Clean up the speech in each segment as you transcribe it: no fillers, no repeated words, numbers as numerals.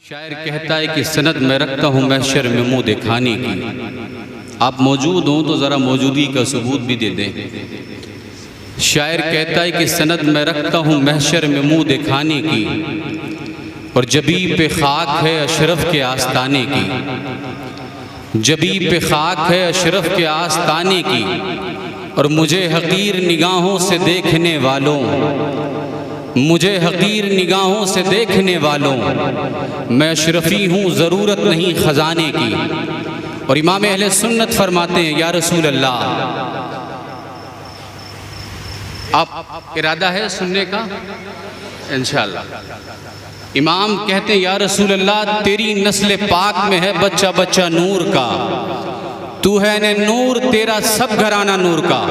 شاعر کہتا ہے کہ سند میں رکھتا ہوں محشر میں منہ دکھانے کی. آپ موجود ہوں تو ذرا موجودگی کا ثبوت بھی دے دیں. شاعر کہتا ہے کہ سند میں رکھتا ہوں محشر میں منہ دکھانے کی، اور جبیں پہ خاک ہے اشرف کے آستانے کی. جبیں پہ خاک ہے اشرف کے آستانے کی، اور مجھے حقیر نگاہوں سے دیکھنے والوں، مجھے حقیر نگاہوں سے دیکھنے والوں، میں اشرفی ہوں ضرورت نہیں خزانے کی. اور امام اہل سنت فرماتے ہیں یا رسول اللہ، آپ ارادہ ہے سننے کا انشاءاللہ. امام کہتے ہیں یا رسول اللہ، تیری نسل پاک میں ہے بچہ بچہ نور کا، تو ہے نور تیرا سب گھرانہ نور کا.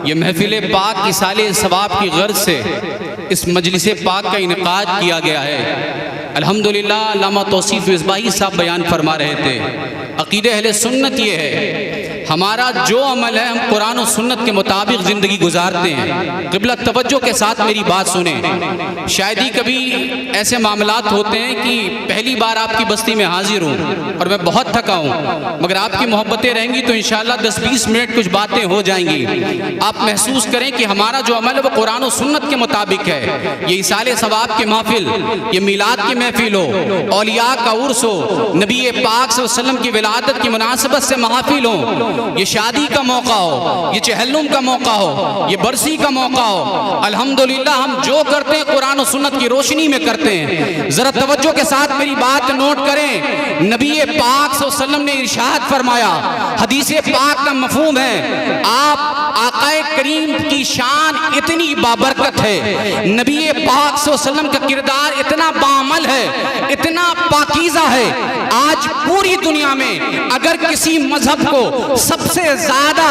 یہ محفل پاک ایصال ثواب کی غرض سے اس مجلس پاک کا انعقاد کیا گیا ہے. الحمدللہ علامہ توصیف مصباحی صاحب بیان فرما رہے تھے، عقیدہ اہل سنت یہ ہے، ہمارا جو عمل ہے ہم قرآن و سنت کے مطابق زندگی گزارتے ہیں. قبلہ توجہ کے ساتھ میری بات سنیں. شاید ہی کبھی ایسے معاملات ہوتے ہیں کہ پہلی بار آپ کی بستی میں حاضر ہوں اور میں بہت تھکا ہوں، مگر آپ کی محبتیں رہیں گی تو انشاءاللہ 10-20 منٹ کچھ باتیں ہو جائیں گی. آپ محسوس کریں کہ ہمارا جو عمل ہے وہ قرآن و سنت کے مطابق ہے. یہ ایصال ثواب کے محفل، یہ میلاد کی محفل ہو، اولیاء کا عرس ہو، نبی پاک صلی اللہ علیہ وسلم کی ولادت کی مناسبت سے محافل ہوں، یہ شادی کا موقع ہو، یہ چہلم کا موقع ہو، یہ برسی کا موقع ہو، الحمدللہ ہم جو کرتے ہیں قرآن و سنت کی روشنی میں کرتے ہیں. ذرا توجہ کے ساتھ میری بات نوٹ کریں. نبی پاک صلی اللہ علیہ وسلم نے ارشاد فرمایا، حدیث پاک کا مفہوم ہے، آپ آقا کریم کی شان اتنی بابرکت ہے، نبی پاک صلی اللہ علیہ وسلم کا کردار اتنا بعمل ہے، اتنا پاکیزہ ہے. آج پوری دنیا میں اگر کسی مذہب کو سب سے زیادہ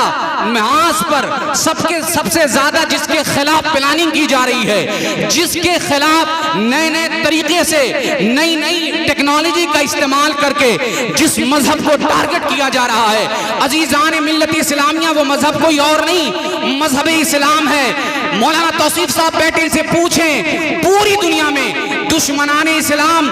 محاذ پر سب سے زیادہ جس کے خلاف پلاننگ کی جا رہی ہے، جس کے خلاف نئے نئے طریقے سے نئی نئی ٹیکنالوجی کا استعمال کر کے جس مذہب کو ٹارگٹ کیا جا رہا ہے، عزیزان ملت اسلامیہ، وہ مذہب کوئی اور نہیں، مذہب اسلام ہے. مولانا توصیف صاحب بیٹے ان سے پوچھیں، پوری دنیا میں دشمنان اسلام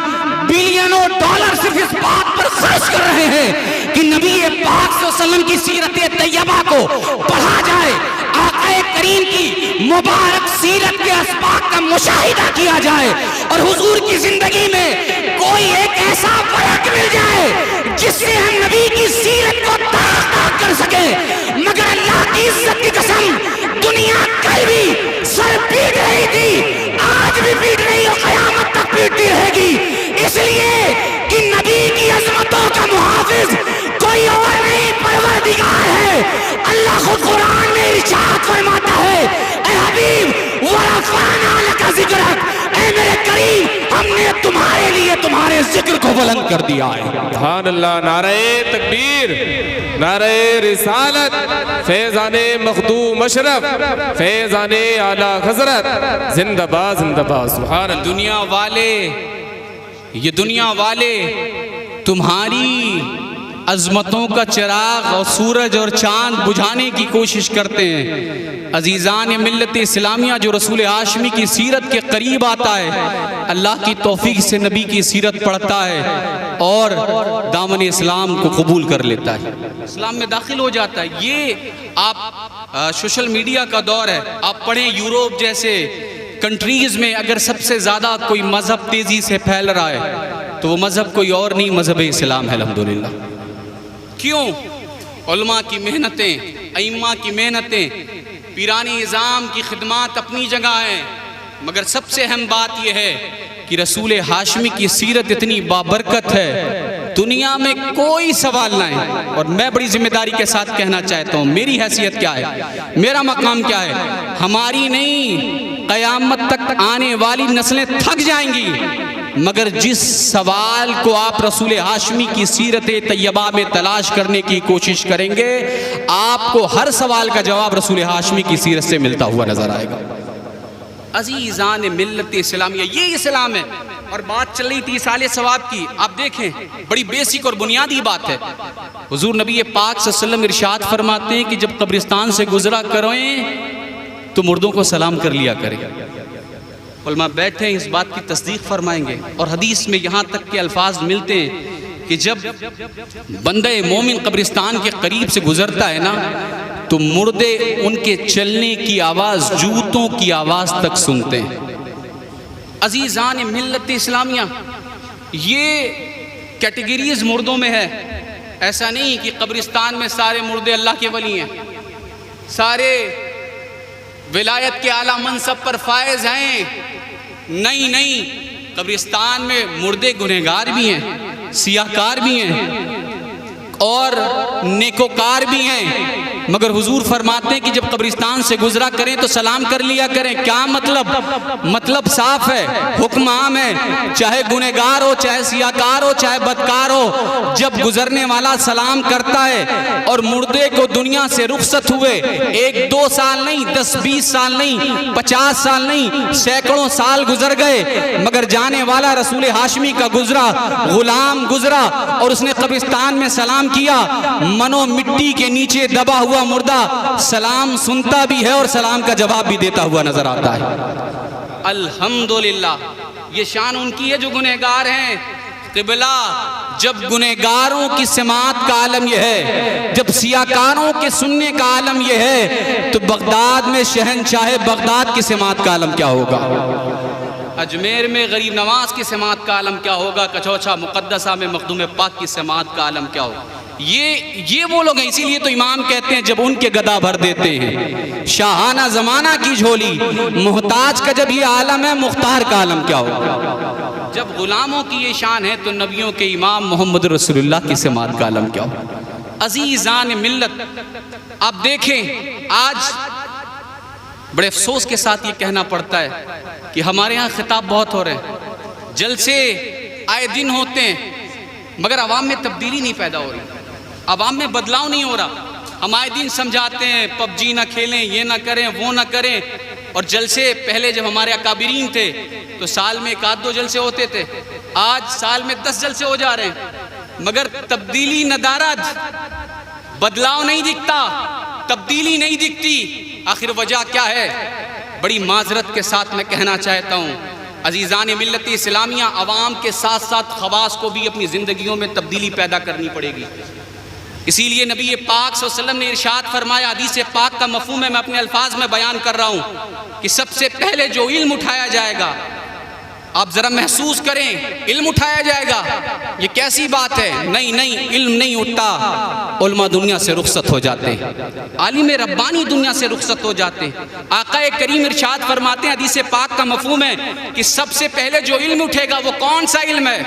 بلینوں ڈالر صرف اس بات پر خرچ کر رہے ہیں کہ نبی پاک صلی اللہ علیہ وسلم کی سیرت طیبہ کو پڑھا جائے، آقا کریم کی مبارک سیرت کے اسباق کا مشاہدہ کیا جائے، اور حضور کی زندگی میں کوئی ایک ایسا فرق مل جائے جس سے ہم نبی کی سیرت کو تاق کر سکیں. مگر اللہ کی عزت کی قسم، دنیا کل بھی سر پیٹ رہی تھی، آج بھی پیٹ رہی اور قیامت تک پیٹتی رہے گی، اس لیے کہ نبی کی عظمتوں کا محافظ کوئی اور نہیں، پروردگار ہے. اللہ خود قرآن میں ارشاد فرماتا ہے، اے حبیب ورفعنا لک ذکرک، اے میرے کریم ہم نے تمہارے لیے تمہارے ذکر کو بلند کر دیا ہے. سبحان اللہ. نعرہ تکبیر، نعرہ رسالت، فیضان مخدوم اشرف، فیضان اعلی حضرت، زندہ باد زندہ باد. سبحان اللہ. دنیا والے، یہ دنیا والے تمہاری عظمتوں کا چراغ اور سورج اور چاند بجھانے کی کوشش کرتے ہیں. عزیزان ملت اسلامیہ، جو رسول ہاشمی کی سیرت کے قریب آتا ہے، اللہ کی توفیق سے نبی کی سیرت پڑھتا ہے اور دامن اسلام کو قبول کر لیتا ہے، اسلام میں داخل ہو جاتا ہے. یہ آپ سوشل میڈیا کا دور ہے، آپ پڑھیں یوروپ جیسے کنٹریز میں اگر سب سے زیادہ کوئی مذہب تیزی سے پھیل رہا ہے تو وہ مذہب کوئی اور نہیں، مذہب اسلام ہے. الحمدللہ. کیوں؟ علماء کی محنتیں، ائمہ کی محنتیں، پیرانی نظام کی خدمات اپنی جگہ ہیں، مگر سب سے اہم بات یہ ہے کہ رسول ہاشمی کی سیرت اتنی بابرکت ہے، دنیا میں کوئی سوال نہ ہے. اور میں بڑی ذمہ داری کے ساتھ کہنا چاہتا ہوں، میری حیثیت کیا ہے، میرا مقام کیا ہے، ہماری نہیں، قیامت تک آنے والی نسلیں تھک جائیں گی، مگر جس سوال کو آپ رسول ہاشمی کی سیرت طیبہ میں تلاش کرنے کی کوشش کریں گے، آپ کو ہر سوال کا جواب رسول ہاشمی کی سیرت سے ملتا ہوا نظر آئے گا. عزیزان ملت اسلامیہ، یہ اسلام ہے. اور بات چل رہی تھی ایصال ثواب کی، آپ دیکھیں بڑی بیسک اور بنیادی بات ہے. حضور نبی پاک صلی اللہ علیہ وسلم ارشاد فرماتے ہیں کہ جب قبرستان سے گزرا کریں تو مردوں کو سلام کر لیا کریں. علماء بیٹھے ہیں اس بات کی تصدیق فرمائیں گے، اور حدیث میں یہاں تک کے الفاظ ملتے ہیں کہ جب بندہ مومن قبرستان کے قریب سے گزرتا ہے نا تو مردے ان کے چلنے کی آواز، جوتوں کی آواز تک سنتے ہیں۔ عزیزان ملت اسلامیہ، یہ کیٹیگریز مردوں میں ہے۔ ایسا نہیں کہ قبرستان میں سارے مردے اللہ کے ولی ہیں، سارے ولایت کے اعلیٰ منصب پر فائز ہیں۔ نہیں نہیں، قبرستان میں مردے گنہگار بھی ہیں، سیاہکار بھی ہیں اور نیکوکار بھی ہیں، مگر حضور فرماتے ہیں کہ جب قبرستان سے گزرا کریں تو سلام کر لیا کریں۔ کیا مطلب؟ مطلب صاف ہے، حکم عام ہے، چاہے گنہگار ہو، چاہے سیاہکار ہو، چاہے بدکار ہو، جب گزرنے والا سلام کرتا ہے اور مردے کو دنیا سے رخصت ہوئے 1-2 سال نہیں، 10-20 سال نہیں، 50 سال نہیں، سینکڑوں سال گزر گئے، مگر جانے والا رسول ہاشمی کا گزرا، غلام گزرا اور اس نے قبرستان میں سلام کیا، منو مٹی کے نیچے دبا ہوا مردہ سلام سنتا بھی ہے اور سلام کا جواب بھی دیتا ہوا نظر آتا ہے۔ الحمدللہ، یہ شان ان کی ہے جو گنہگار ہیں۔ قبلہ، جب گنہگاروں کی سماعت کا عالم یہ ہے، جب سیاہکاروں کے سننے کا عالم یہ ہے، تو بغداد میں شہنشاہ بغداد کی سماعت کا عالم کیا ہوگا؟ اجمیر میں غریب نواز کی سماعت کا عالم کیا ہوگا؟ کچوچا مقدسہ میں مخدوم پاک کی سماعت کا عالم کیا ہوگا؟ یہ وہ لوگ ہیں، اسی لیے تو امام کہتے ہیں جب ان کے گدا بھر دیتے ہیں شاہانہ زمانہ کی جھولی، محتاج کا جب یہ عالم ہے، مختار کا عالم کیا ہوگا؟ جب غلاموں کی یہ شان ہے تو نبیوں کے امام محمد رسول اللہ کی سماعت کا عالم کیا ہوگا؟ عزیزان ملت، آپ دیکھیں آج بڑے افسوس کے ساتھ یہ کہنا پڑتا ہے کہ ہمارے ہاں خطاب بہت ہو رہے ہیں، جلسے آئے دن ہوتے ہیں، مگر عوام میں تبدیلی نہیں پیدا ہو رہی، عوام میں بدلاؤ نہیں ہو رہا۔ ہم آئے دن سمجھاتے ہیں پب جی نہ کھیلیں، یہ نہ کریں، وہ نہ کریں، اور جلسے پہلے جب ہمارے اکابرین تھے تو سال میں 1-2 جلسے ہوتے تھے، آج سال میں 10 جلسے ہو جا رہے ہیں، مگر تبدیلی ندارد، بدلاؤ نہیں دکھتا، تبدیلی نہیں دکھتی۔ آخر وجہ کیا ہے؟ بڑی معذرت کے ساتھ میں کہنا چاہتا ہوں عزیزان ملت اسلامیہ، عوام کے ساتھ ساتھ خواص کو بھی اپنی زندگیوں میں تبدیلی پیدا کرنی پڑے گی۔ اسی لیے نبی پاک صلی اللہ علیہ وسلم نے ارشاد فرمایا، حدیث پاک کا مفہوم ہے، میں اپنے الفاظ میں بیان کر رہا ہوں، کہ سب سے پہلے جو علم اٹھایا جائے گا، آپ ذرا محسوس کریں، علم اٹھایا جائے گا، یہ کیسی بات ہے؟ نہیں، علم نہیں اٹھتا، علماء دنیا سے رخصت ہو جاتے ہیں، عالم ربانی دنیا سے رخصت ہو جاتے ہیں۔ آقا کریم ارشاد فرماتے ہیں، حدیث پاک کا مفہوم ہے کہ سب سے پہلے جو علم اٹھے گا وہ کون سا علم ہے؟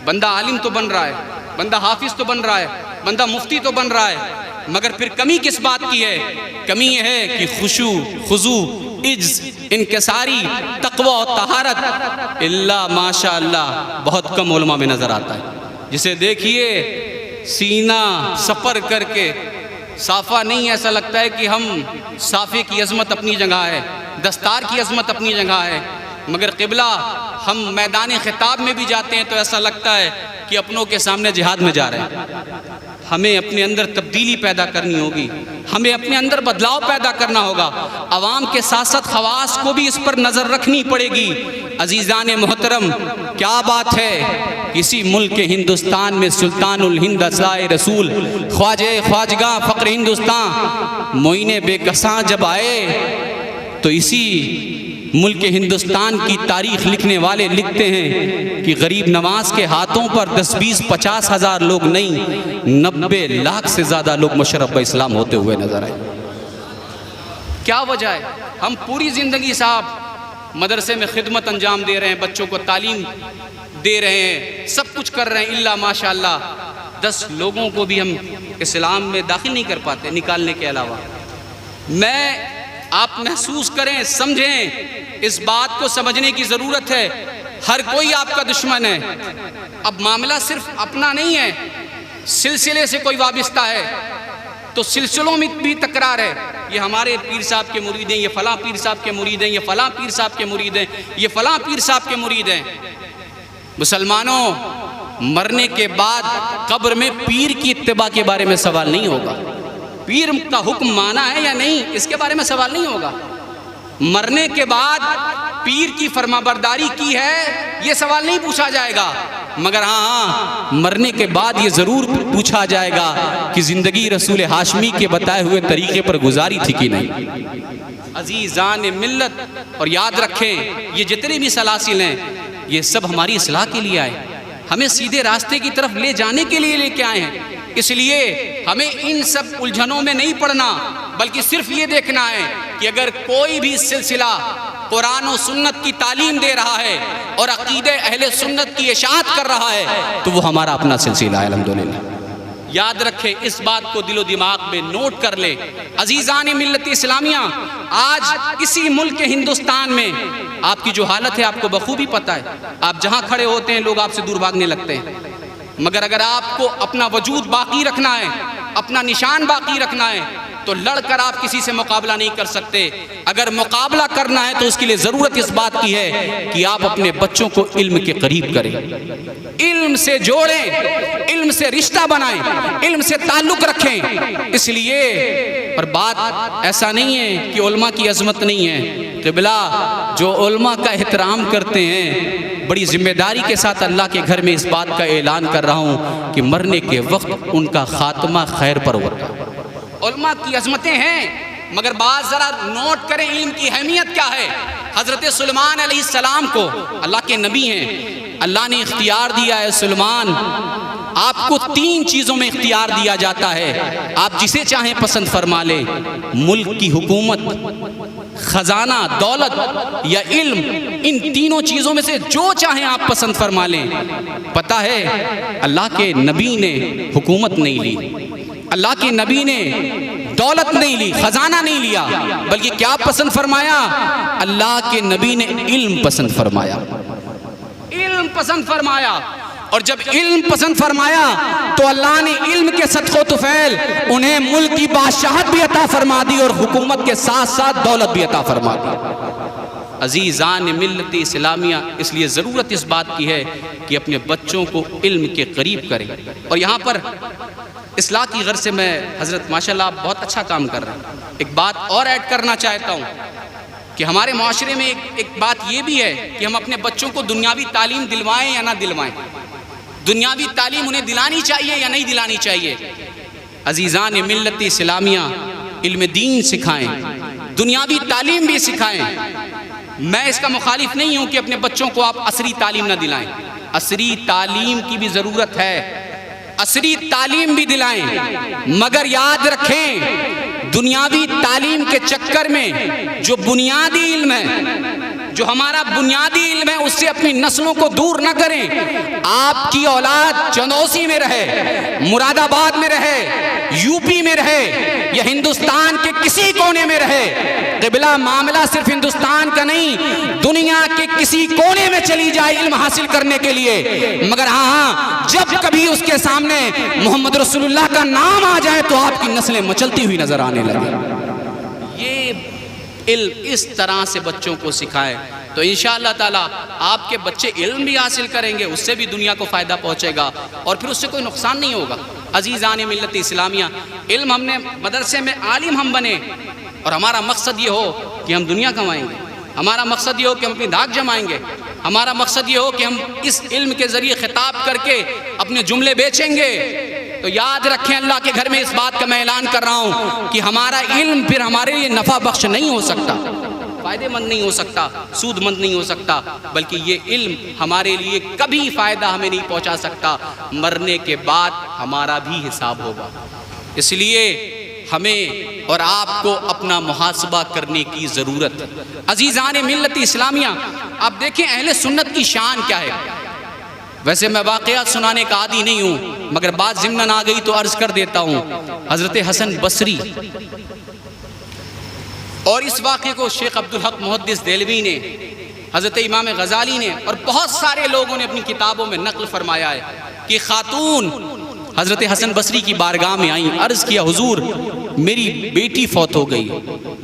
بندہ عالم تو بن رہا ہے، بندہ حافظ تو بن رہا ہے، بندہ مفتی تو بن رہا ہے، مگر پھر کمی کس بات کی ہے؟ کمی یہ ہے کہ خشوع، خضوع، عجز، انکساری، تقوی و طہارت اللہ ماشاءاللہ بہت کم علماء میں نظر آتا ہے۔ جسے دیکھیے سینہ سفر کر کے صافہ نہیں، ایسا لگتا ہے کہ ہم صافے کی عظمت اپنی جگہ ہے، دستار کی عظمت اپنی جگہ ہے، مگر قبلہ ہم میدان خطاب میں بھی جاتے ہیں تو ایسا لگتا ہے کہ اپنوں کے سامنے جہاد میں جا رہے ہیں۔ ہمیں اپنے اندر تبدیلی پیدا کرنی ہوگی، ہمیں اپنے اندر بدلاؤ پیدا کرنا ہوگا، عوام کے ساتھ ساتھ خواص کو بھی اس پر نظر رکھنی پڑے گی۔ عزیزان محترم، کیا بات ہے، کسی ملک ہندوستان میں سلطان الہند اسائے رسول خواجہ خواجگاں فقر ہندوستان معین بے کساں جب آئے تو اسی ملک ہندوستان کی تاریخ لکھنے والے لکھتے ہیں کہ غریب نواز کے ہاتھوں پر 10-20-50 ہزار لوگ نہیں، 90 لاکھ سے زیادہ لوگ مشرف اسلام ہوتے ہوئے نظر آئے۔ کیا وجہ ہے؟ ہم پوری زندگی صاحب مدرسے میں خدمت انجام دے رہے ہیں، بچوں کو تعلیم دے رہے ہیں، سب کچھ کر رہے ہیں، اللہ ماشاءاللہ 10 لوگوں کو بھی ہم اسلام میں داخل نہیں کر پاتے نکالنے کے علاوہ۔ آپ محسوس کریں، سمجھیں، اس بات کو سمجھنے کی ضرورت ہے، ہر کوئی آپ کا دشمن ہے۔ اب معاملہ صرف اپنا نہیں ہے، سلسلے سے کوئی وابستہ ہے تو سلسلوں میں بھی تکرار ہے، یہ ہمارے پیر صاحب کے مرید ہیں، یہ فلاں پیر صاحب کے مرید ہیں، یہ فلاں پیر صاحب کے مرید ہیں، یہ فلاں پیر صاحب کے مرید ہیں۔ مسلمانوں، مرنے کے بعد قبر میں پیر کی اتباع کے بارے میں سوال نہیں ہوگا، پیر کا حکم مانا ہے یا نہیں اس کے بارے میں سوال نہیں ہوگا۔ مرنے کے بعد پیر کی فرمانبرداری کی ہے یہ سوال نہیں پوچھا جائے گا، مگر ہاں مرنے کے بعد یہ ضرور پوچھا جائے گا کہ زندگی رسول ہاشمی کے بتائے ہوئے طریقے پر گزاری تھی کہ نہیں۔ عزیزان ملت، اور یاد رکھیں یہ جتنے بھی سلاسل ہیں یہ سب ہماری اصلاح کے لیے آئے، ہمیں سیدھے راستے کی طرف لے جانے کے لیے لے کے آئے ہیں۔ اس لیے ہمیں ان سب الجھنوں میں نہیں پڑنا، بلکہ صرف یہ دیکھنا ہے کہ اگر کوئی بھی سلسلہ قرآن و سنت کی تعلیم دے رہا ہے اور عقیدہ اہل سنت کی اشاعت کر رہا ہے تو وہ ہمارا اپنا سلسلہ ہے الحمدللہ۔ یاد رکھیں، اس بات کو دل و دماغ میں نوٹ کر لے۔ عزیزان ملت اسلامیہ، آج کسی ملک کے ہندوستان میں آپ کی جو حالت ہے آپ کو بخوبی پتہ ہے، آپ جہاں کھڑے ہوتے ہیں لوگ آپ سے دور بھاگنے لگتے ہیں، مگر اگر آپ کو اپنا وجود باقی رکھنا ہے، اپنا نشان باقی رکھنا ہے تو لڑ کر آپ کسی سے مقابلہ نہیں کر سکتے۔ اگر مقابلہ کرنا ہے تو اس کے لیے ضرورت اس بات کی ہے کہ آپ اپنے بچوں کو علم کے قریب کریں، علم سے جوڑیں، علم سے رشتہ بنائیں، علم سے تعلق رکھیں۔ اس لیے اور بات ایسا نہیں ہے کہ علماء کی عظمت نہیں ہے، قبلہ جو علماء کا احترام کرتے ہیں، بڑی ذمہ داری کے ساتھ اللہ کے گھر میں اس بات کا اعلان کر رہا ہوں کہ مرنے کے وقت ان کا خاتمہ خیر پر ہوتا ہے۔ علماء کی عظمتیں ہیں، مگر بعض ذرا نوٹ کریں علم کی اہمیت کیا ہے۔ حضرت سلیمان علیہ السلام کو، اللہ کے نبی ہیں، اللہ نے اختیار دیا ہے، سلیمان آپ کو 3 چیزوں میں اختیار دیا جاتا ہے، آپ جسے چاہیں پسند فرما لیں، ملک کی حکومت، خزانہ، دولت یا علم، ان تینوں چیزوں میں سے جو چاہیں آپ پسند فرما لیں۔ پتہ ہے اللہ کے نبی نے حکومت نہیں لی، اللہ کے نبی نے دولت نہیں لی، خزانہ نہیں لیا، بلکہ کیا پسند فرمایا؟ اللہ کے نبی نے علم پسند فرمایا، علم پسند فرمایا۔ اور جب علم پسند فرمایا تو اللہ نے علم کے صدقہ و طفیل انہیں ملک کی بادشاہت بھی عطا فرما دی اور حکومت کے ساتھ ساتھ دولت بھی عطا فرما دی۔ عزیزان ملت اسلامیہ، اس لیے ضرورت اس بات کی ہے کہ اپنے بچوں کو علم کے قریب کریں۔ اور یہاں پر اصلاح کی غرض سے میں حضرت ماشاءاللہ آپ بہت اچھا کام کر رہے ہیں، ایک بات اور ایڈ کرنا چاہتا ہوں کہ ہمارے معاشرے میں ایک بات یہ بھی ہے کہ ہم اپنے بچوں کو دنیاوی تعلیم دلوائیں یا نہ دلوائیں، دنیاوی تعلیم انہیں دلانی چاہیے یا نہیں دلانی چاہیے۔ عزیزان ملت اسلامیہ، علم دین سکھائیں، دنیاوی تعلیم بھی سکھائیں۔ میں اس کا مخالف نہیں ہوں کہ اپنے بچوں کو آپ عصری تعلیم نہ دلائیں، عصری تعلیم کی بھی ضرورت ہے، عصری تعلیم بھی دلائیں، مگر یاد رکھیں دنیاوی تعلیم کے چکر میں جو بنیادی علم ہے، جو ہمارا بنیادی علم ہے، اس سے اپنی نسلوں کو دور نہ کریں۔ آپ کی اولاد چندوسی میں رہے، مراد آباد میں رہے، یو پی میں رہے یا ہندوستان کے کسی کونے میں رہے، قبلہ معاملہ صرف ہندوستان کا نہیں، دنیا کے کسی کونے میں چلی جائے علم حاصل کرنے کے لیے، مگر ہاں جب کبھی اس کے سامنے محمد رسول اللہ کا نام آ جائے تو آپ کی نسلیں مچلتی ہوئی نظر آنے لگے۔ یہ علم اس طرح سے بچوں کو سکھائے تو انشاءاللہ تعالی آپ کے بچے علم بھی حاصل کریں گے، اس سے بھی دنیا کو فائدہ پہنچے گا اور پھر اس سے کوئی نقصان نہیں ہوگا۔ عزیزان ملت اسلامیہ، علم ہم نے مدرسے میں عالم ہم بنے اور ہمارا مقصد یہ ہو کہ ہم دنیا کمائیں گے، ہمارا مقصد یہ ہو کہ ہم اپنی دھاک جمائیں گے، ہمارا مقصد یہ ہو کہ ہم اس علم کے ذریعے خطاب کر کے اپنے جملے بیچیں گے، تو یاد رکھیں اللہ کے گھر میں اس بات کا میں اعلان کر رہا ہوں کہ ہمارا علم پھر ہمارے لیے نفع بخش نہیں ہو سکتا، فائدے مند نہیں ہو سکتا، سود مند نہیں ہو سکتا، بلکہ یہ علم ہمارے لیے کبھی فائدہ ہمیں نہیں پہنچا سکتا، مرنے کے بعد ہمارا بھی حساب ہوگا۔ اس لیے ہمیں اور آپ کو اپنا محاسبہ کرنے کی ضرورت ہے۔ عزیزان ملت اسلامیہ، آپ دیکھیں اہل سنت کی شان کیا ہے۔ ویسے میں واقعات سنانے کا عادی نہیں ہوں، مگر بات ضمناً آ گئی تو عرض کر دیتا ہوں۔ حضرت حسن بصری اور اس واقعے کو شیخ عبدالحق محدث دہلوی نے، حضرت امام غزالی نے اور بہت سارے لوگوں نے اپنی کتابوں میں نقل فرمایا ہے کہ خاتون حضرت حسن بصری کی بارگاہ میں آئیں، عرض کیا حضور میری بیٹی فوت ہو گئی،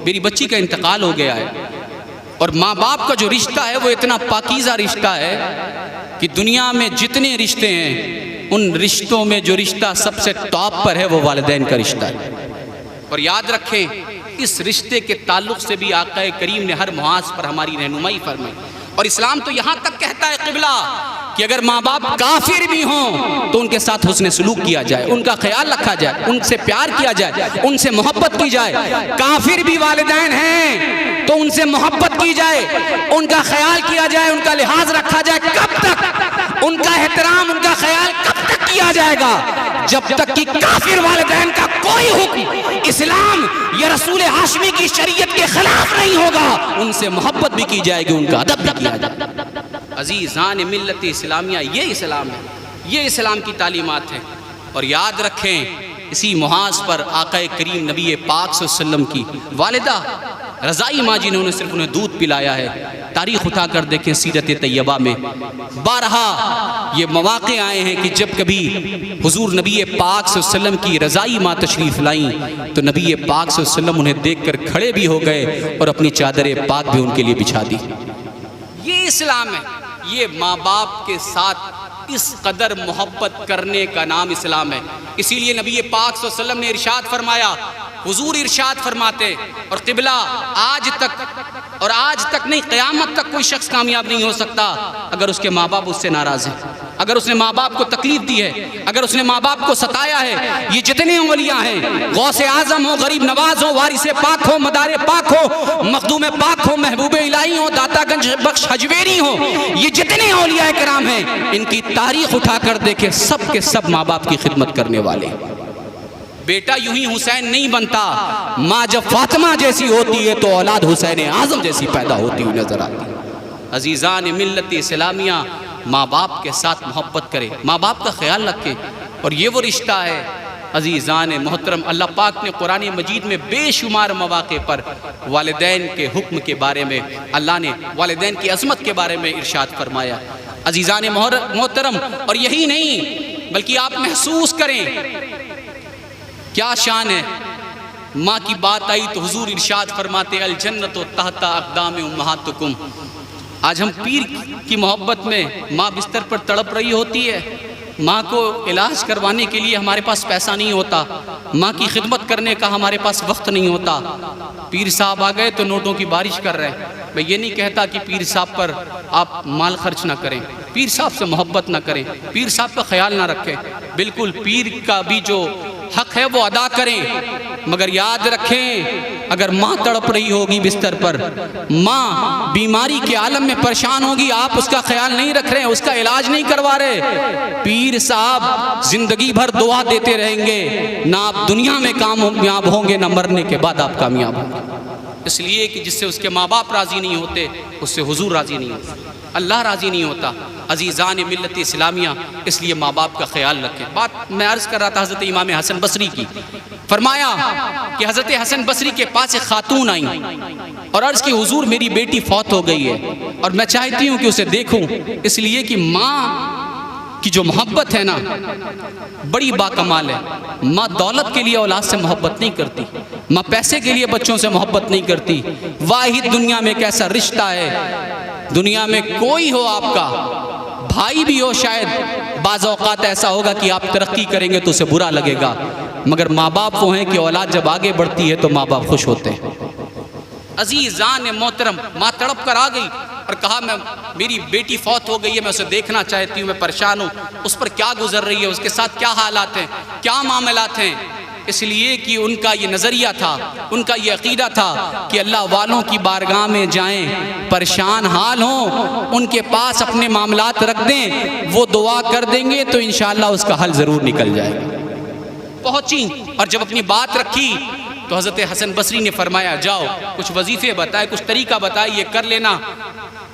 میری بچی کا انتقال ہو گیا ہے، اور ماں باپ کا جو رشتہ ہے وہ اتنا پاکیزہ رشتہ ہے کہ دنیا میں جتنے رشتے ہیں ان رشتوں میں جو رشتہ سب سے ٹاپ پر ہے وہ والدین کا رشتہ ہے۔ اور یاد رکھیں اس رشتے کے تعلق سے بھی آقا کریم نے ہر محاذ پر ہماری رہنمائی فرمائی. اور اسلام تو یہاں تک کہتا ہے قبلہ کہ اگر ماں باپ کافر بھی ہوں تو ان کے ساتھ حسن سلوک کیا جائے, ان کا خیال رکھا جائے, ان سے پیار کیا جائے, ان سے محبت کی جائے. کافر بھی والدین ہیں تو ان سے محبت کی جائے, ان کا خیال کیا جائے, ان کا لحاظ رکھا جائے. کب تک ان کا احترام, ان کا خیال کب تک کیا جائے گا؟ جب تک کہ کافر والدین کا کوئی حکم اسلام یا رسول ہاشمی کی شریعت کے خلاف نہیں ہوگا. ان سے محبت بھی کی جائے گی, ان کا ادب بھی کیا جائے گا. عزیزان ملت اسلامیہ, یہ اسلام ہے, یہ اسلام کی تعلیمات ہیں. اور یاد رکھیں اسی محاذ پر آقا کریم نبی پاک صلی اللہ علیہ وسلم کی والدہ رضائی ماں جنہوں نے صرف انہیں دودھ پلایا ہے. تاریخ اٹھا کر دیکھیں سیرت طیبہ میں بارہا یہ مواقع آئے ہیں کہ جب کبھی حضور نبی پاک صلی اللہ علیہ وسلم کی رضائی ماں تشریف لائیں تو نبی پاک صلی اللہ علیہ وسلم انہیں دیکھ کر کھڑے بھی ہو گئے اور اپنی چادر پاک بھی ان کے لیے بچھا دی. یہ اسلام ہے. یہ ماں باپ کے ساتھ اس قدر محبت کرنے کا نام اسلام ہے. اسی لیے نبی پاک صلی اللہ علیہ وسلم نے ارشاد فرمایا, حضور ارشاد فرماتے, اور قبلہ آج تک نہیں قیامت تک کوئی شخص کامیاب نہیں ہو سکتا اگر اس کے ماں باپ اس سے ناراض ہیں, اگر اس نے ماں باپ کو تکلیف دی ہے, اگر اس نے ماں باپ کو ستایا ہے. یہ جتنے اولیاء ہیں, غوث اعظم ہو, غریب نواز ہو, وارث پاک ہو, مدار پاک ہو, مخدوم پاک ہو, محبوب الہی ہو, داتا گنج بخش حجویری ہو, یہ جتنے اولیاء کرام ہیں ان کی تاریخ اٹھا کر دیکھیں, سب کے سب ماں باپ کی خدمت کرنے والے. بیٹا یوں ہی حسین نہیں بنتا, ماں جب فاطمہ جیسی ہوتی ہے تو اولاد حسین اعظم جیسی پیدا ہوتی ہوئی نظر آتی ہے. عزیزان ملت اسلامیہ, ماں باپ کے ساتھ محبت کرے, ماں باپ کا خیال رکھے. اور یہ وہ رشتہ ہے عزیزان محترم, اللہ پاک نے قرآن مجید میں بے شمار مواقع پر والدین کے حکم کے بارے میں, اللہ نے والدین کی عظمت کے بارے میں ارشاد فرمایا. عزیزان محترم, اور یہی نہیں بلکہ آپ محسوس کریں کیا شان ہے. ماں کی بات آئی تو حضور ارشاد فرماتے الجنت تحت اقدام امہاتکم. آج ہم پیر کی محبت میں ماں بستر پر تڑپ رہی ہوتی ہے, ماں کو علاج کروانے کے لیے ہمارے پاس پیسہ نہیں ہوتا, ماں کی خدمت کرنے کا ہمارے پاس وقت نہیں ہوتا. پیر صاحب آ گئے تو نوٹوں کی بارش کر رہے ہیں. میں یہ نہیں کہتا کہ پیر صاحب پر آپ مال خرچ نہ کریں, پیر صاحب سے محبت نہ کریں, پیر صاحب کا خیال نہ رکھیں. بالکل پیر کا بھی جو حق ہے وہ ادا کریں, مگر یاد رکھیں اگر ماں تڑپ رہی ہوگی بستر پر, ماں بیماری کے عالم میں پریشان ہوگی, آپ اس کا خیال نہیں رکھ رہے, اس کا علاج نہیں کروا رہے, پیر صاحب زندگی بھر دعا دیتے رہیں گے, نہ آپ دنیا میں کامیاب ہوں گے نہ مرنے کے بعد آپ کامیاب ہوں گے. اس لیے کہ جس سے اس کے ماں باپ راضی نہیں ہوتے اس سے حضور راضی نہیں ہوتا, اللہ راضی نہیں ہوتا. عزیزان ملت اسلامیہ, اس لیے ماں باپ کا خیال رکھیں. بات میں عرض کر رہا تھا حضرت امام حسن بصری کی. فرمایا کہ حضرت حسن بصری کے پاس ایک خاتون آئیں اور عرض کی حضور میری بیٹی فوت ہو گئی ہے اور میں چاہتی ہوں کہ اسے دیکھوں, اس لیے کہ ماں کی جو محبت ہے نا بڑی باکمال ہے. ماں دولت کے لیے اولاد سے محبت نہیں کرتی, ماں پیسے کے لیے بچوں سے محبت نہیں کرتی. واحد دنیا میں ایک ایسا رشتہ ہے, دنیا میں کوئی ہو آپ کا بھائی بھی ہو, شاید بعض اوقات ایسا ہوگا کہ آپ ترقی کریں گے تو اسے برا لگے گا, مگر ماں باپ وہ ہیں کہ اولاد جب آگے بڑھتی ہے تو ماں باپ خوش ہوتے ہیں. عزیزان محترم, ماں تڑپ کر آ گئی اور کہا میری بیٹی فوت ہو گئی ہے, میں اسے دیکھنا چاہتی ہوں, میں پریشان ہوں, اس پر کیا گزر رہی ہے, اس کے ساتھ کیا حالات ہیں, کیا معاملات ہیں. اس لیے کہ ان کا یہ نظریہ تھا, ان کا یہ عقیدہ تھا کہ اللہ والوں کی بارگاہ میں جائیں, پریشان حال ہوں, ان کے پاس اپنے معاملات رکھ دیں, وہ دعا کر دیں گے تو انشاءاللہ اس کا حل ضرور نکل جائے گا. پہنچی اور جب اپنی بات رکھی تو حضرت حسن بصری نے فرمایا جاؤ کچھ وظیفے بتائے, کچھ طریقہ بتائے, یہ کر لینا,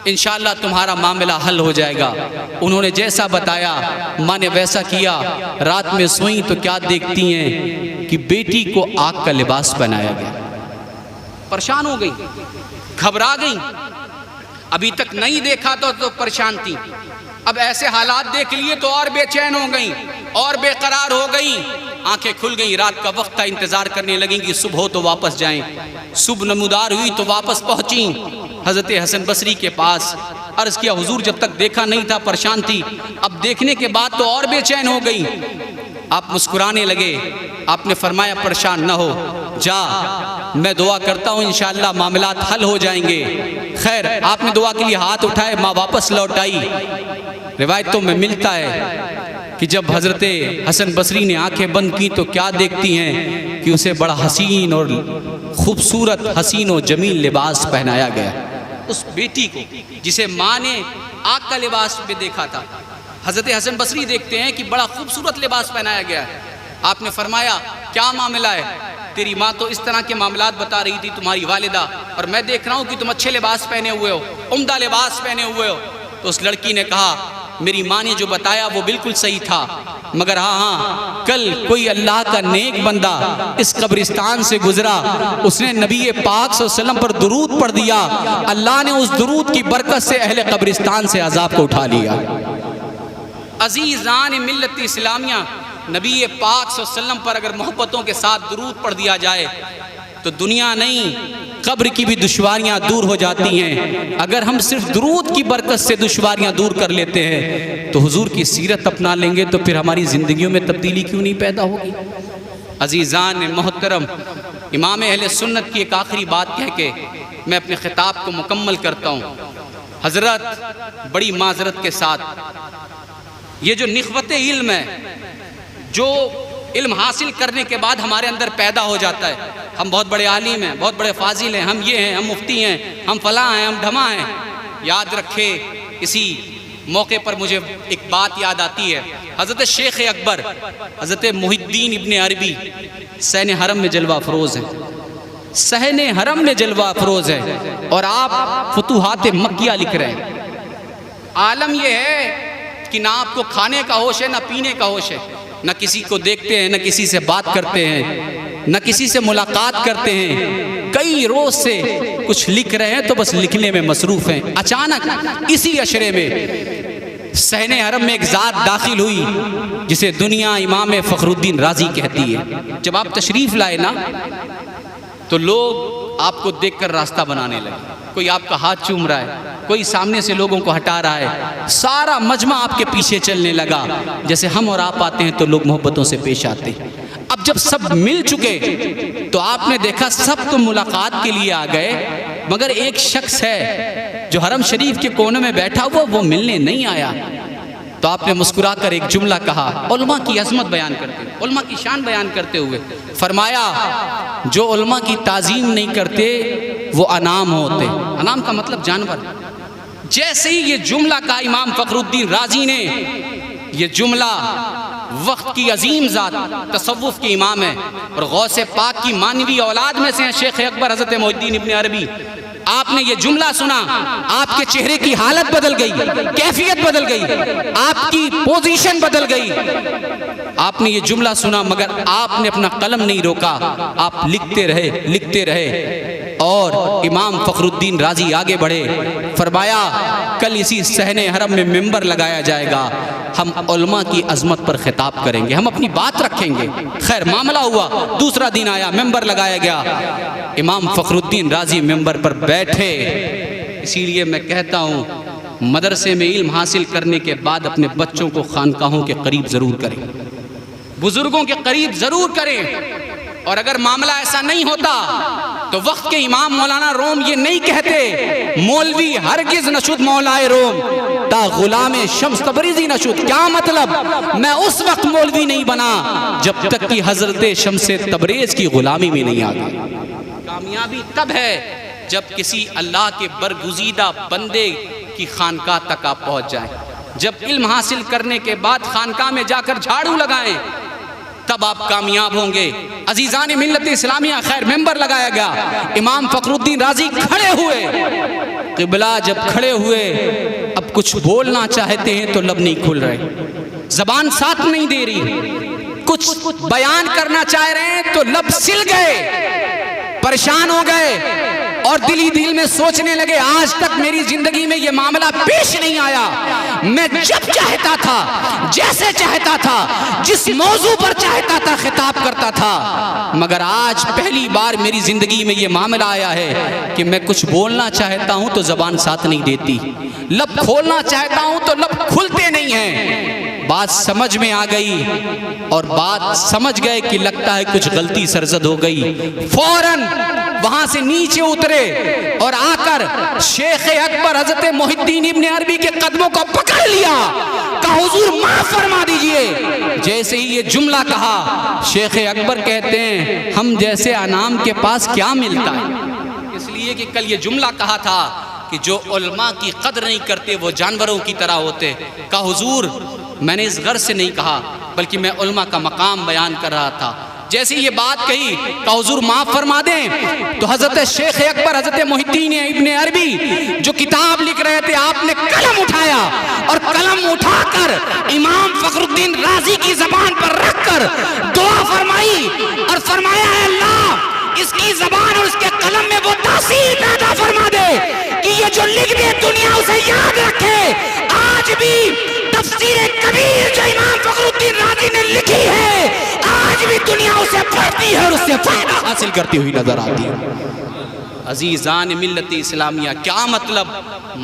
انشاءاللہ تمہارا معاملہ حل ہو جائے گا. انہوں نے جیسا بتایا ماں نے ویسا کیا. رات میں سوئیں تو کیا دیکھتی ہیں کہ بیٹی کو آگ کا لباس پہنایا گیا. پریشان ہو گئی, گھبرا گئی, ابھی تک نہیں دیکھا تو پریشان تھی, اب ایسے حالات دیکھ لیے تو اور بے چین ہو گئیں اور بے قرار ہو گئیں. آنکھیں کھل گئیں, رات کا وقت تھا, انتظار کرنے لگیں کہ صبح ہو تو واپس جائیں. صبح نمودار ہوئی تو واپس پہنچیں حضرت حسن بصری کے پاس. عرض کیا حضور جب تک دیکھا نہیں تھا پریشان تھی, اب دیکھنے کے بعد تو اور بے چین ہو گئی. آپ مسکرانے لگے. آپ نے فرمایا پریشان نہ ہو, جا, میں دعا کرتا ہوں انشاءاللہ معاملات حل ہو جائیں گے. خیر آپ نے دعا کے لیے ہاتھ اٹھائے, ماں واپس لوٹ آئی. روایتوں میں ملتا ہے کہ جب حضرت حسن بصری نے آنکھیں بند کی تو کیا دیکھتی ہیں کہ اسے بڑا حسین اور خوبصورت حسین و جمیل لباس پہنایا گیا. اس بیٹی کو جسے ماں نے آگ کا لباس پہ دیکھا تھا, حضرت حسن بصری دیکھتے ہیں کہ بڑا خوبصورت لباس پہنایا گیا ہے. آپ نے فرمایا کیا معاملہ ہے؟ تیری ماں تو اس طرح کے معاملات بتا رہی تھی, تمہاری والدہ, اور میں دیکھ رہا ہوں کہ تم اچھے لباس پہنے ہوئے ہو, عمدہ لباس پہنے ہوئے ہو. تو اس لڑکی نے کہا میری ماں نے جو بتایا وہ بالکل صحیح تھا, مگر ہاں کل کوئی اللہ کا نیک بندہ اس قبرستان سے گزرا, اس نے نبی پاک صلی اللہ علیہ وسلم پر درود پڑھ دیا, اللہ نے اس درود کی برکت سے اہل قبرستان سے عذاب کو اٹھا لیا. عزیزان ملت اسلامیہ, نبی پاک صلی اللہ علیہ وسلم پر اگر محبتوں کے ساتھ درود پڑھ دیا جائے تو دنیا نہیں قبر کی بھی دشواریاں دور ہو جاتی ہیں. اگر ہم صرف درود کی برکت سے دشواریاں دور کر لیتے ہیں تو حضور کی سیرت اپنا لیں گے تو پھر ہماری زندگیوں میں تبدیلی کیوں نہیں پیدا ہوگی. عزیزان محترم, امام اہل سنت کی ایک آخری بات کہہ کے میں اپنے خطاب کو مکمل کرتا ہوں. حضرت بڑی معذرت کے ساتھ یہ جو نخوت علم ہے, جو علم حاصل کرنے کے بعد ہمارے اندر پیدا ہو جاتا ہے, ہم بہت بڑے عالم ہیں, بہت بڑے فاضل ہیں, ہم یہ ہیں, ہم مفتی ہیں, ہم فلاں ہیں, ہم ڈھماں ہیں. یاد رکھے اسی موقع پر مجھے ایک بات یاد آتی ہے. حضرت شیخ اکبر حضرت محی الدین ابن عربی صحن حرم میں جلوہ افروز ہیں, صحن حرم میں جلوہ افروز ہے, اور آپ فتوحات مکیہ لکھ رہے ہیں. عالم یہ ہے کہ نہ آپ کو کھانے کا ہوش ہے نہ پینے کا ہوش ہے, نہ کسی کو دیکھتے ہیں, نہ کسی سے بات کرتے ہیں, نہ کسی سے ملاقات کرتے ہیں. کئی روز سے کچھ لکھ رہے ہیں تو بس لکھنے میں مصروف ہیں. اچانک اسی عشرے میں صحن حرم میں ایک ذات داخل ہوئی جسے دنیا امام فخر الدین رازی کہتی ہے. جب آپ تشریف لائے نا تو لوگ آپ کو دیکھ کر راستہ بنانے لگے. کوئی آپ کا ہاتھ چوم رہا ہے, کوئی سامنے سے لوگوں کو ہٹا رہا ہے, سارا مجمع آپ کے پیچھے چلنے لگا. جیسے ہم اور آپ آتے ہیں تو لوگ محبتوں سے پیش آتے ہیں. اب جب سب مل چکے تو آپ نے دیکھا سب تو ملاقات کے لیے آ گئے, مگر ایک شخص ہے جو حرم شریف کے کونے میں بیٹھا ہوا وہ ملنے نہیں آیا. تو آپ نے مسکرا کر ایک جملہ کہا, علماء کی عظمت بیان کرتے ہوئے, علماء کی شان بیان کرتے ہوئے فرمایا جو علماء کی تعظیم نہیں کرتے وہ انعام ہوتے. انعام کا مطلب جانور. جیسے ہی یہ جملہ کہا امام فخر الدین رازی نے, یہ جملہ وقت کی عظیم ذات, تصوف کے امام ہیں اور غوث پاک کی مانوی اولاد میں سے ہیں شیخ اکبر حضرت محی الدین ابن عربی. آپ نے یہ جملہ سنا, آپ کے چہرے کی حالت بدل گئی, کیفیت بدل گئی, آپ کی پوزیشن بدل گئی. آپ نے یہ جملہ سنا مگر آپ نے اپنا قلم نہیں روکا, آپ لکھتے رہے, لکھتے رہے. اور امام فخر الدین رازی آگے بڑھے, فرمایا کل اسی صحن حرم میں ممبر لگایا جائے گا, ہم علماء کی عظمت پر خطاب کریں گے, ہم اپنی بات رکھیں گے. خیر معاملہ ہوا, دوسرا دن آیا, ممبر لگایا گیا, امام فخر الدین رازی ممبر پر بیٹھے. اسی لیے میں کہتا ہوں مدرسے میں علم حاصل کرنے کے بعد اپنے بچوں کو خانقاہوں کے قریب ضرور کریں, بزرگوں کے قریب ضرور کریں. اور اگر معاملہ ایسا نہیں ہوتا تو وقت کے امام مولانا روم یہ نہیں کہتے مولوی ہرگز نشد مولائے روم تا غلام شمس تبریزی نشد. کیا مطلب؟ میں اس وقت مولوی نہیں بنا جب تک کہ حضرت شمس تبریز کی غلامی میں نہیں آ گئی. کامیابی تب ہے جب کسی اللہ کے برگزیدہ بندے کی خانقاہ تک آپ پہنچ جائیں. جب علم حاصل کرنے کے بعد خانقاہ میں جا کر جھاڑو لگائیں تب آپ کامیاب ہوں گے. عزیزان ملت اسلامیہ, خیر ممبر لگایا گیا, امام فخر الدین رازی کھڑے ہوئے. قبلہ جب کھڑے ہوئے اب کچھ بولنا چاہتے ہیں تو لب نہیں کھل رہے, زبان ساتھ نہیں دے رہی, کچھ بیان کرنا چاہ رہے ہیں تو لب سل گئے, پریشان ہو گئے اور دل ہی دل میں سوچنے لگے آج تک میری زندگی میں یہ معاملہ پیش نہیں آیا. میں جب چاہتا تھا, جیسے چاہتا تھا, جس موضوع پر چاہتا تھا خطاب کرتا تھا, مگر آج پہلی بار میری زندگی میں یہ معاملہ آیا ہے کہ میں کچھ بولنا چاہتا ہوں تو زبان ساتھ نہیں دیتی, لب کھولنا چاہتا ہوں تو لب کھلتے نہیں ہیں. بات سمجھ میں آ گئی اور بات سمجھ گئے کہ لگتا ہے کچھ غلطی سرزد ہو گئی، فوراً وہاں سے نیچے اترے اور آ کر شیخ اکبر حضرت محی الدین ابن عربی کے قدموں کو پکڑ لیا، کہا حضور معاف فرما دیجئے۔ جیسے ہی یہ جملہ کہا، شیخ اکبر کہتے ہیں ہم جیسے انام کے پاس کیا ملتا ہے، اس لیے کہ کل یہ جملہ کہا تھا کہ جو علماء کی قدر نہیں کرتے وہ جانوروں کی طرح ہوتے۔ کہا حضور میں نے اس غرض سے نہیں کہا بلکہ میں علماء کا مقام بیان کر رہا تھا۔ جیسے یہ بات کہی کہا حضور معاف فرما دیں، تو حضرت شیخ اکبر حضرت محی الدین ابن عربی جو کتاب لکھ رہے تھے، آپ نے قلم اٹھایا اور قلم اٹھا کر امام فخر الدین رازی کی زبان پر رکھ کر دعا فرمائی اور فرمایا ہے اللہ اس کی زبان اور اس کے قلم میں وہ تاثیر پیدا فرما دے کہ یہ جو لکھ دے دنیا اسے یاد رکھے۔ آج بھی تفسیر کبیر جو امام فخر الدین رازی نے لکھی ہے، آج بھی دنیا اسے پڑھتی ہے اور اس سے فائدہ حاصل کرتی ہوئی نظر آتی ہے۔ عزیزان ملت اسلامیہ، کیا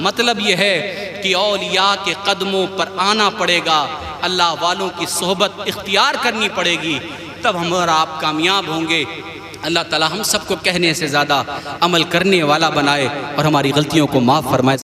مطلب یہ ہے کہ اولیاء کے قدموں پر آنا پڑے گا، اللہ والوں کی صحبت اختیار کرنی پڑے گی، تب ہم اور آپ کامیاب ہوں گے۔ اللہ تعالی ہم سب کو کہنے سے زیادہ عمل کرنے والا بنائے اور ہماری غلطیوں کو معاف فرمائے۔